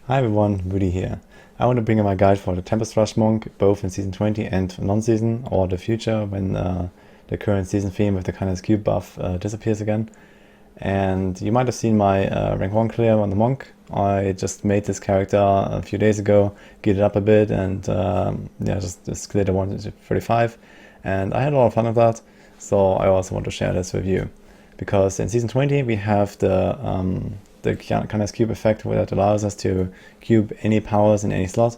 Hi everyone, Rudy here. I want to bring you my guide for the Tempest Rush Monk, both in Season 20 and non-season, or the future when the current season theme with the Kindness Cube buff disappears again. And you might have seen my rank 1 clear on the Monk. I just made this character a few days ago, geared it up a bit, and just cleared the 135. And I had a lot of fun with that, so I also want to share this with you. Because in Season 20 we have the Kindness Cube effect that allows us to cube any powers in any slot,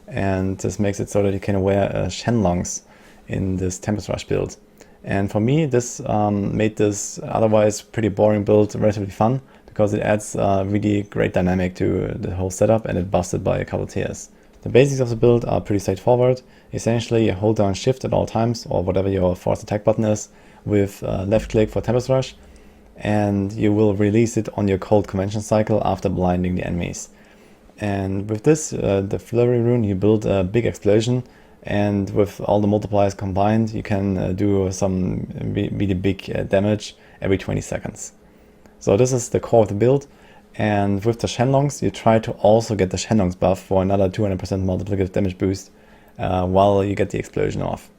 and this makes it so that you can wear Shenlongs in this Tempest Rush build. And for me, this made this otherwise pretty boring build relatively fun, because it adds really great dynamic to the whole setup, and it buffs it by a couple tiers. The basics of the build are pretty straightforward. Essentially, you hold down Shift at all times, or whatever your force attack button is, with left click for Tempest Rush, and you will release it on your cold convention cycle after blinding the enemies. And with this, the Flurry rune, you build a big explosion, and with all the multipliers combined, you can do some really big damage every 20 seconds. So this is the core of the build, and with the Shenlongs, you try to also get the Shenlongs buff for another 200% multiplicative damage boost while you get the explosion off.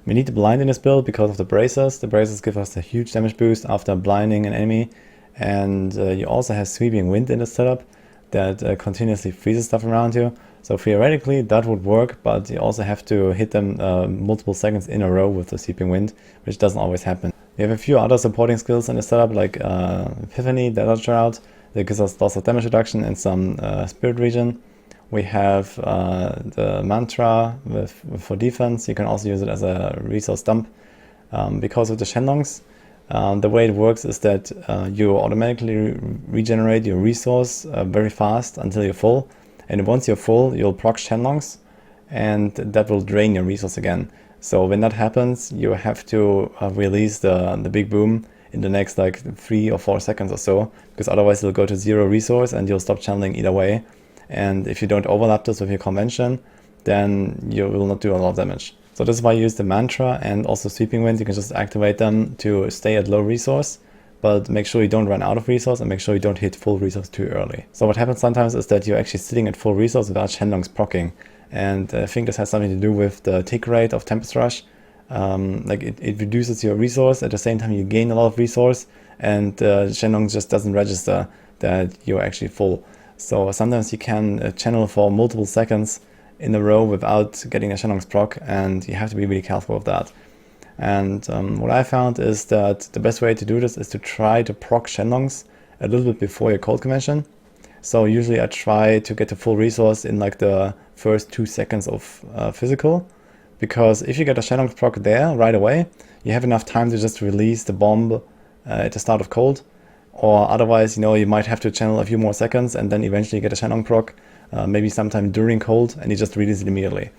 We need to blind in this build because of the bracers. The bracers give us a huge damage boost after blinding an enemy, and you also have sweeping wind in the setup that continuously freezes stuff around you. So theoretically that would work, but you also have to hit them multiple seconds in a row with the sweeping wind, which doesn't always happen. We have a few other supporting skills in the setup, like Epiphany, Desert Drought, that gives us lots of damage reduction and some spirit regen. We have the mantra for defense. You can also use it as a resource dump. Because of the Shenlongs, the way it works is that you automatically regenerate your resource very fast until you're full. And once you're full, you'll proc Shenlongs, and that will drain your resource again. So when that happens, you have to release the big boom in the next like 3 or 4 seconds or so, because otherwise it'll go to 0 resource and you'll stop channeling either way. And if you don't overlap this with your convention, then you will not do a lot of damage. So this is why I use the mantra and also sweeping wind. You can just activate them to stay at low resource, but make sure you don't run out of resource and make sure you don't hit full resource too early. So what happens sometimes is that you're actually sitting at full resource without Shenlongs proccing. And I think this has something to do with the tick rate of Tempest Rush. It reduces your resource, at the same time you gain a lot of resource, and Shenlong just doesn't register that you're actually full. So sometimes you can channel for multiple seconds in a row without getting a Shenlong's proc, and you have to be really careful of that. And what I found is that the best way to do this is to try to proc Shenlongs a little bit before your cold convention. So usually I try to get to full resource in like the first 2 seconds of physical, because if you get a Shenlong's proc there right away, you have enough time to just release the bomb at the start of cold. Or otherwise, you might have to channel a few more seconds and then eventually get a Shenlong proc, maybe sometime during cold, and you just release it immediately.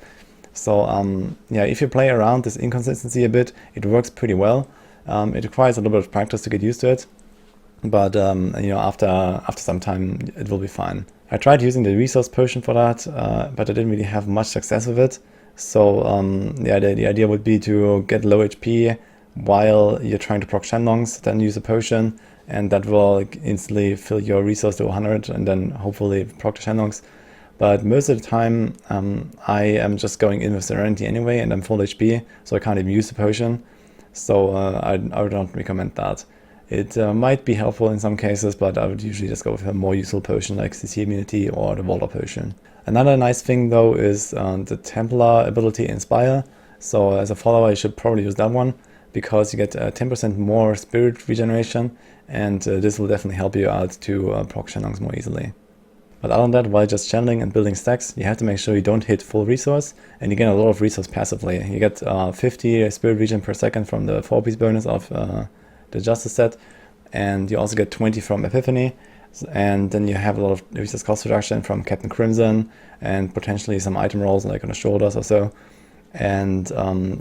So if you play around this inconsistency a bit, it works pretty well. It requires a little bit of practice to get used to it, but after some time it will be fine. I tried using the resource potion for that, but I didn't really have much success with it. So the idea would be to get low HP while you're trying to proc Shenlongs, then use a potion, and that will instantly fill your resource to 100 and then hopefully proc the Shenlongs. But most of the time I am just going in with Serenity anyway, and I'm full HP, so I can't even use the potion. So I would not recommend that. It might be helpful in some cases, but I would usually just go with a more useful potion like CC Immunity or the Water Potion. Another nice thing though is the Templar ability Inspire. So as a follower you should probably use that one, because you get 10% more spirit regeneration, and this will definitely help you out to proc Shenlongs more easily. But other than that, while just channeling and building stacks, you have to make sure you don't hit full resource, and you get a lot of resource passively. You get 50 spirit regen per second from the 4-piece bonus of the Justice set, and you also get 20 from Epiphany, and then you have a lot of resource cost reduction from Captain Crimson, and potentially some item rolls like on the shoulders or so. And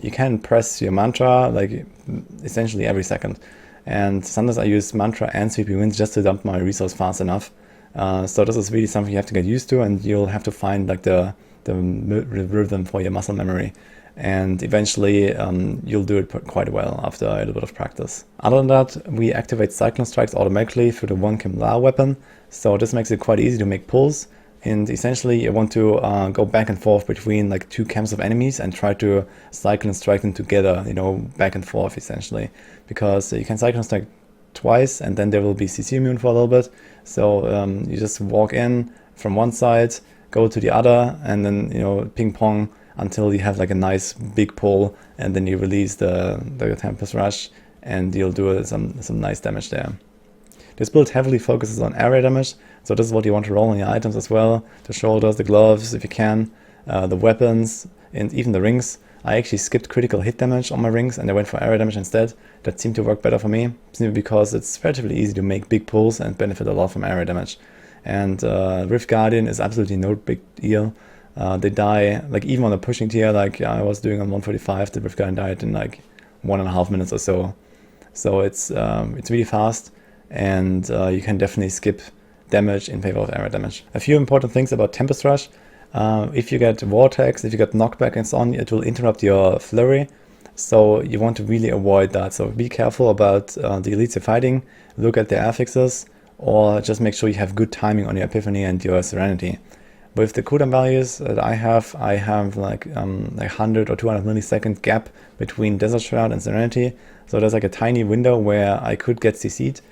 you can press your mantra like essentially every second, and sometimes I use mantra and sweeping winds just to dump my resource fast enough. So this is really something you have to get used to, and you'll have to find like the rhythm for your muscle memory, and eventually you'll do it quite well after a little bit of practice. Other than that, we activate Cyclone Strikes automatically through the 1 Kimla weapon, so this makes it quite easy to make pulls. And essentially you want to go back and forth between like two camps of enemies and try to cycle and strike them together, you know, back and forth essentially. Because you can cycle and strike twice and then there will be CC immune for a little bit. So you just walk in from one side, go to the other, and then, you know, ping pong until you have like a nice big pull, and then you release the Tempest Rush and you'll do some nice damage there. This build heavily focuses on area damage, so this is what you want to roll on your items as well. The shoulders, the gloves if you can, the weapons, and even the rings. I actually skipped critical hit damage on my rings and I went for area damage instead. That seemed to work better for me, simply because it's relatively easy to make big pulls and benefit a lot from area damage. And Rift Guardian is absolutely no big deal. They die, like even on a pushing tier, like I was doing on 145, the Rift Guardian died in like 1.5 minutes or so. So it's really fast, and you can definitely skip damage in favor of area damage. A few important things about Tempest Rush. If you get Vortex, if you get knockback and so on, it will interrupt your flurry. So you want to really avoid that. So be careful about the elites you're fighting, look at their affixes, or just make sure you have good timing on your Epiphany and your Serenity. With the cooldown values that I have like 100 or 200 millisecond gap between Desert Shroud and Serenity. So there's like a tiny window where I could get CC'd.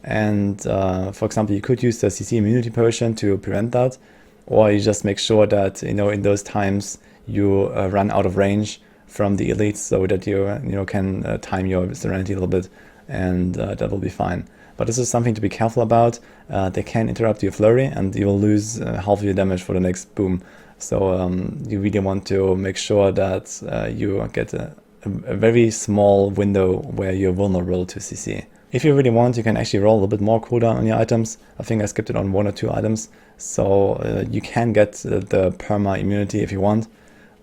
And for example, you could use the CC immunity potion to prevent that. Or you just make sure that, you know, in those times you run out of range from the elites, so that you can time your Serenity a little bit, and that will be fine. But this is something to be careful about. They can interrupt your flurry and you will lose half of your damage for the next boom. So you really want to make sure that you get a very small window where you're vulnerable to CC. If you really want, you can actually roll a little bit more cooldown on your items. I think I skipped it on 1 or 2 items. So you can get the perma immunity if you want,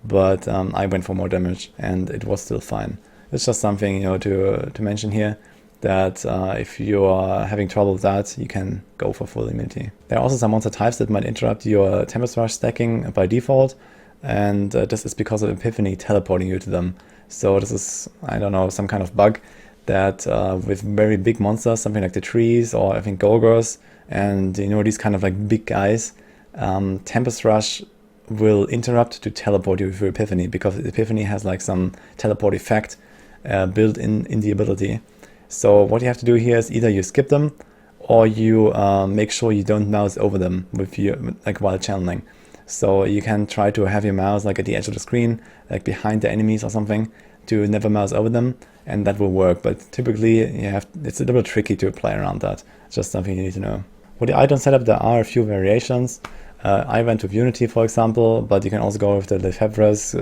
but I went for more damage and it was still fine. It's just something, you know, to mention here, that if you are having trouble with that, you can go for full immunity. There are also some monster types that might interrupt your Tempest Rush stacking by default, and this is because of Epiphany teleporting you to them. So this is, I don't know, some kind of bug that with very big monsters, something like the trees or I think Golgors, and you know, these kind of like big guys, Tempest Rush will interrupt to teleport you through Epiphany, because Epiphany has like some teleport effect built in the ability. So what you have to do here is either you skip them or you make sure you don't mouse over them with your, like while channeling. So you can try to have your mouse like at the edge of the screen, like behind the enemies or something, to never mouse over them, and that will work. But typically it's a little tricky to play around that. It's just something you need to know. For the item setup, there are a few variations. I went with Unity, for example, but you can also go with the Lefebvre's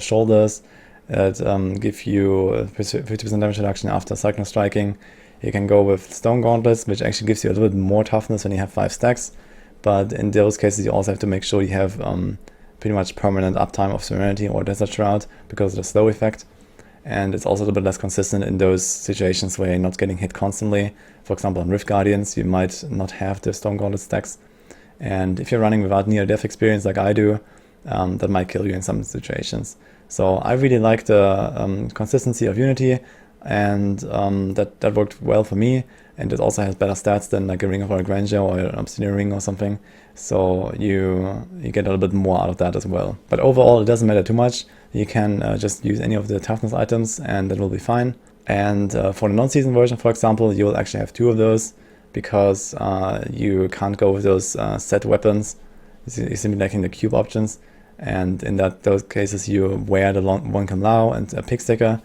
shoulders that give you 50% damage reduction after cyclone striking. You can go with Stone Gauntlets, which actually gives you a little bit more toughness when you have 5 stacks. But in those cases, you also have to make sure you have pretty much permanent uptime of Serenity or Desert Shroud because of the slow effect. And it's also a little bit less consistent in those situations where you're not getting hit constantly. For example, on Rift Guardians, you might not have the Stone Gauntlet stacks. And if you're running without near-death experience like I do, that might kill you in some situations. So I really like the consistency of Unity, and that worked well for me. And it also has better stats than like a Ring of Royal Grandeur or an Obsidian Ring or something. So you get a little bit more out of that as well. But overall, it doesn't matter too much. You can just use any of the toughness items and that will be fine. And for the non-season version, for example, you'll actually have 2 of those, because you can't go with those set weapons. You're simply lacking the cube options. And in those cases, you wear the one Cam Lao and a pick sticker,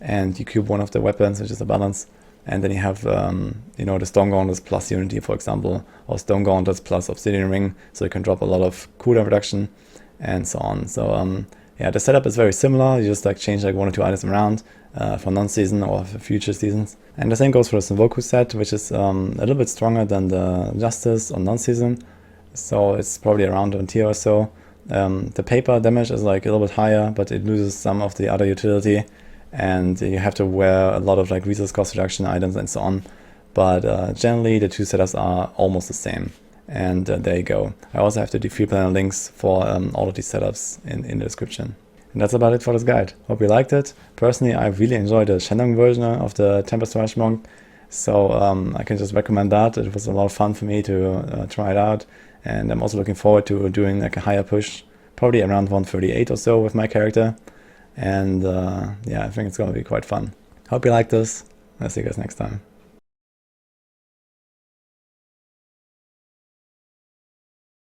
and you cube one of the weapons, which is a balance. And then you have, the Stone Gauntlets plus Unity, for example, or Stone Gauntlets plus Obsidian Ring, so you can drop a lot of cooldown reduction and so on. So yeah, the setup is very similar. You just like change like 1 or 2 items around for non-season or for future seasons. And the same goes for the Sengoku set, which is a little bit stronger than the Justice on non-season. So it's probably around a tier or so. The paper damage is like a little bit higher, but it loses some of the other utility. And you have to wear a lot of like resource cost reduction items and so on. But generally the 2 setups are almost the same. And there you go. I also have the free planner links for all of these setups in the description. And that's about it for this guide. Hope you liked it. Personally, I really enjoyed the Shenlong version of the Tempest Rush Monk. So I can just recommend that. It was a lot of fun for me to try it out. and I'm also looking forward to doing like a higher push, probably around 138 or so with my character. And yeah, I think it's going to be quite fun. Hope you like this. I'll see you guys next time.